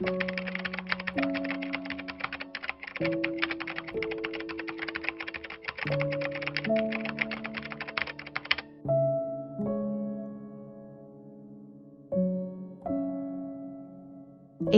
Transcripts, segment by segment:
In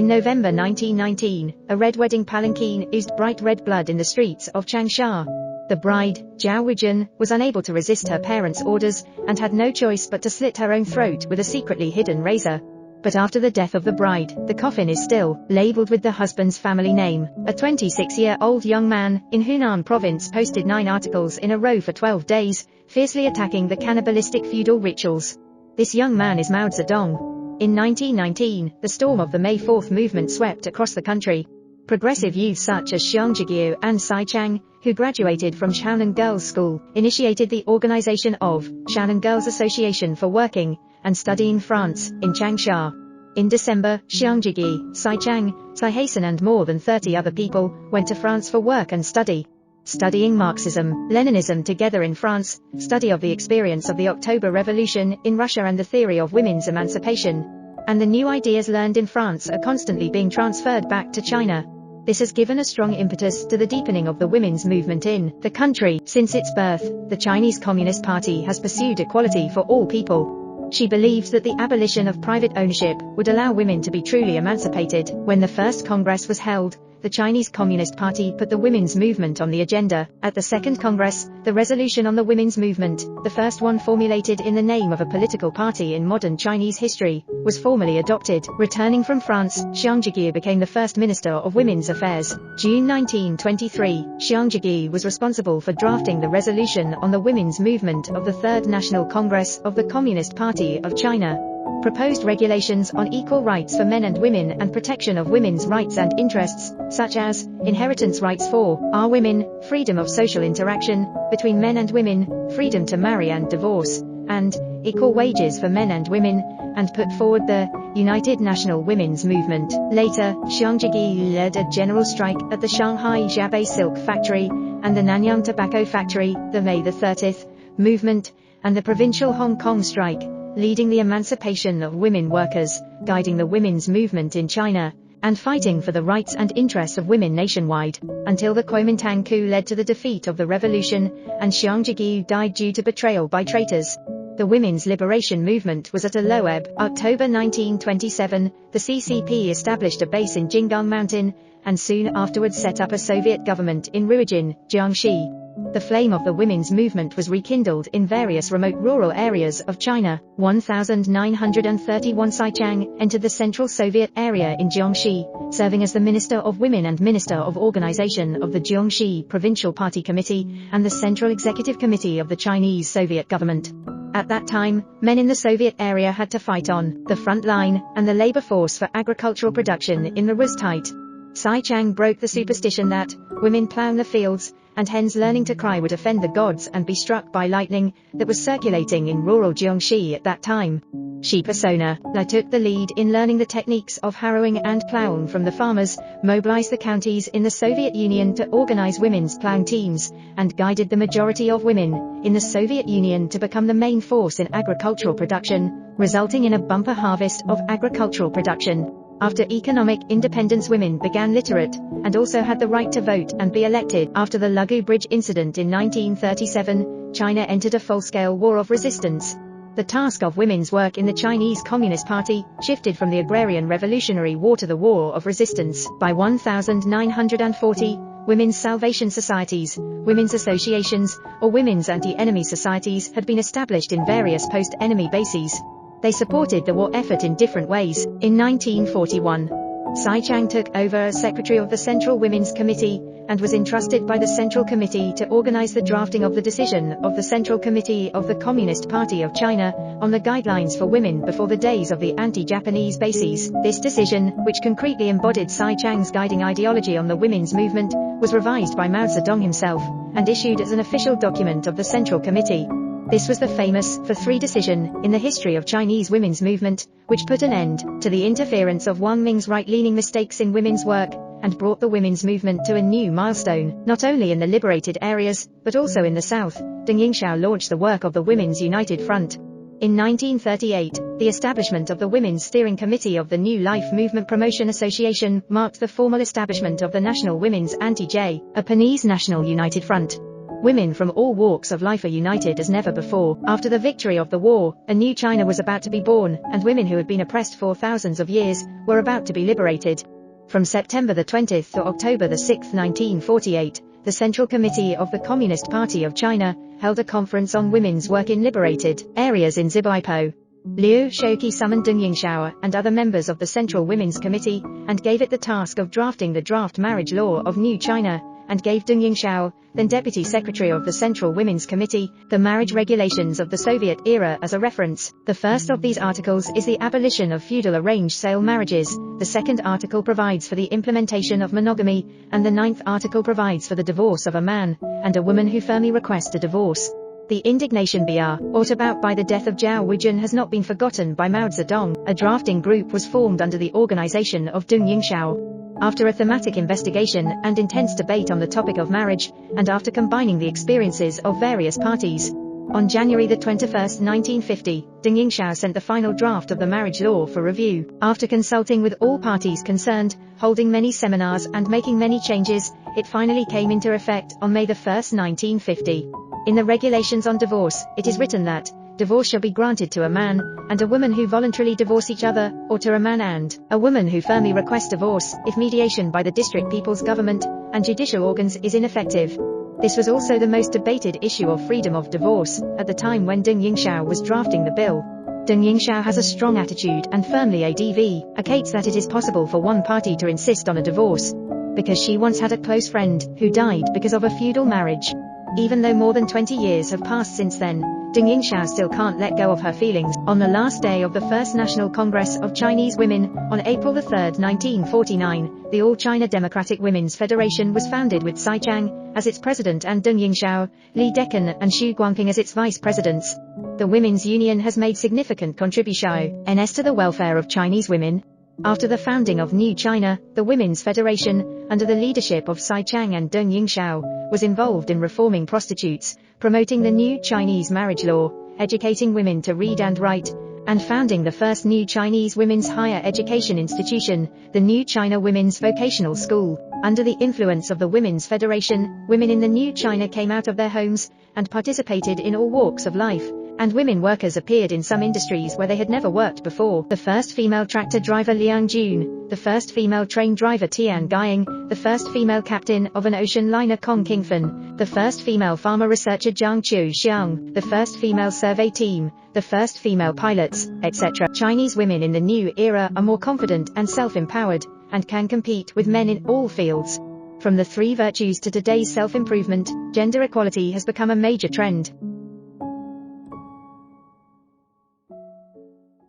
November 1919, a red wedding palanquin oozed bright red blood in the streets of Changsha. The bride, Zhao Weijun, was unable to resist her parents' orders, and had no choice but to slit her own throat with a secretly hidden razor. But after the death of the bride, the coffin is still labeled with the husband's family name. A 26-year-old young man in Hunan province posted 9 articles in a row for 12 days, fiercely attacking the cannibalistic feudal rituals. This young man is Mao Zedong. In 1919, the storm of the May 4th movement swept across the country. Progressive youth such as Xiang Zhiqiu and Sai Chang, who graduated from Shaonan Girls' School, initiated the organization of Shaonan Girls' Association for Working and Studying France in Changsha. In December, Xiang Zhiqiu, Sai Chang, Sai Hasan and more than 30 other people went to France for work and study. Studying Marxism, Leninism together in France, study of the experience of the October Revolution in Russia and the theory of women's emancipation. And the new ideas learned in France are constantly being transferred back to China. This has given a strong impetus to the deepening of the women's movement in the country. Since its birth, the Chinese Communist Party has pursued equality for all people. She believes that the abolition of private ownership would allow women to be truly emancipated. When the first Congress was held, the Chinese Communist Party put the women's movement on the agenda. At the Second Congress, the resolution on the women's movement, the first one formulated in the name of a political party in modern Chinese history, was formally adopted. Returning from France, Xiang Zhiqiu became the first Minister of Women's Affairs. June 1923, Xiang Zhiqiu was responsible for drafting the resolution on the women's movement of the Third National Congress of the Communist Party of China. Proposed regulations on equal rights for men and women and protection of women's rights and interests, such as inheritance rights for our women, freedom of social interaction between men and women, freedom to marry and divorce, and equal wages for men and women, and put forward the United National Women's Movement. Later, Xiang Zhiqiu led a general strike at the Shanghai Jiabei Silk Factory and the Nanyang Tobacco Factory, the May 30th movement, and the provincial Hong Kong strike, leading the emancipation of women workers, guiding the women's movement in China, and fighting for the rights and interests of women nationwide, until the Kuomintang coup led to the defeat of the revolution, and Xiang Zhiqiu died due to betrayal by traitors. The women's liberation movement was at a low ebb. October 1927, the CCP established a base in Jinggang Mountain, and soon afterwards set up a Soviet government in Ruijin, Jiangxi. The flame of the women's movement was rekindled in various remote rural areas of China. 1931 Sai Chang entered the Central Soviet area in Jiangxi, serving as the Minister of Women and Minister of Organization of the Jiangxi Provincial Party Committee and the Central Executive Committee of the Chinese Soviet government. At that time, men in the Soviet area had to fight on the front line, and the labor force for agricultural production in the was tight. Sai Chang broke the superstition that women plow the fields, and hens learning to cry would offend the gods and be struck by lightning, that was circulating in rural Jiangxi at that time. She persona took the lead in learning the techniques of harrowing and plowing from the farmers, mobilized the counties in the Soviet Union to organize women's plowing teams, and guided the majority of women in the Soviet Union to become the main force in agricultural production, resulting in a bumper harvest of agricultural production. After economic independence, women began literate, and also had the right to vote and be elected. After the Lugu Bridge incident in 1937, China entered a full-scale war of resistance. The task of women's work in the Chinese Communist Party shifted from the agrarian revolutionary war to the war of resistance. By 1940, women's salvation societies, women's associations, or women's anti-enemy societies had been established in various post-enemy bases. They supported the war effort in different ways. In 1941, Sai Chang took over as secretary of the Central Women's Committee, and was entrusted by the Central Committee to organize the drafting of the decision of the Central Committee of the Communist Party of China on the guidelines for women before the days of the anti-Japanese bases. This decision, which concretely embodied Sai Chang's guiding ideology on the women's movement, was revised by Mao Zedong himself, and issued as an official document of the Central Committee. This was the famous For Three decision in the history of Chinese women's movement, which put an end to the interference of Wang Ming's right-leaning mistakes in women's work, and brought the women's movement to a new milestone, not only in the liberated areas, but also in the south. Deng Yingxiao launched the work of the Women's United Front. In 1938, the establishment of the Women's Steering Committee of the New Life Movement Promotion Association marked the formal establishment of the National Women's Anti-Japanese National United Front. Women from all walks of life are united as never before. After the victory of the war, a new China was about to be born, and women who had been oppressed for thousands of years were about to be liberated. From September the 20th to October the 6th, 1948, the Central Committee of the Communist Party of China held a conference on women's work in liberated areas in Zibuipo. Liu Shoqi summoned Deng Yingxiao and other members of the Central Women's Committee and gave it the task of drafting the draft marriage law of New China, and gave Deng Yingxiao, then Deputy Secretary of the Central Women's Committee, the marriage regulations of the Soviet era as a reference. The first of these articles is the abolition of feudal arranged sale marriages, the second article provides for the implementation of monogamy, and the ninth article provides for the divorce of a man and a woman who firmly request a divorce. The indignation brought about by the death of Zhao Weijun has not been forgotten by Mao Zedong. A drafting group was formed under the organization of Deng Yingxiao. After a thematic investigation and intense debate on the topic of marriage, and after combining the experiences of various parties, on January 21, 1950, Deng Yingxiao sent the final draft of the marriage law for review. After consulting with all parties concerned, holding many seminars and making many changes, it finally came into effect on May 1, 1950. In the regulations on divorce, it is written that divorce shall be granted to a man and a woman who voluntarily divorce each other, or to a man and a woman who firmly request divorce, if mediation by the district people's government and judicial organs is ineffective. This was also the most debated issue of freedom of divorce at the time when Deng Yingxiao was drafting the bill. Deng Yingxiao has a strong attitude and firmly advocates that it is possible for one party to insist on a divorce, because she once had a close friend who died because of a feudal marriage. Even though more than 20 years have passed since then, Deng Yingxiao still can't let go of her feelings. On the last day of the First National Congress of Chinese Women, on April 3, 1949, the All-China Democratic Women's Federation was founded with Tsai Chang as its president and Deng Yingxiao, Li Dechen and Xu Guangping as its vice presidents. The Women's Union has made significant contributions to the welfare of Chinese women. After the founding of New China, the Women's Federation, under the leadership of Tsai Chang and Deng Yingxiao, was involved in reforming prostitutes, promoting the new Chinese marriage law, educating women to read and write, and founding the first new Chinese women's higher education institution, the New China Women's Vocational School. Under the influence of the Women's Federation, women in the New China came out of their homes and participated in all walks of life, and women workers appeared in some industries where they had never worked before. The first female tractor driver Liang Jun, the first female train driver Tian Guiying, the first female captain of an ocean liner Kong Qingfen, the first female farmer researcher Zhang Qiu Xiang, the first female survey team, the first female pilots, etc. Chinese women in the new era are more confident and self-empowered, and can compete with men in all fields. From the three virtues to today's self-improvement, gender equality has become a major trend.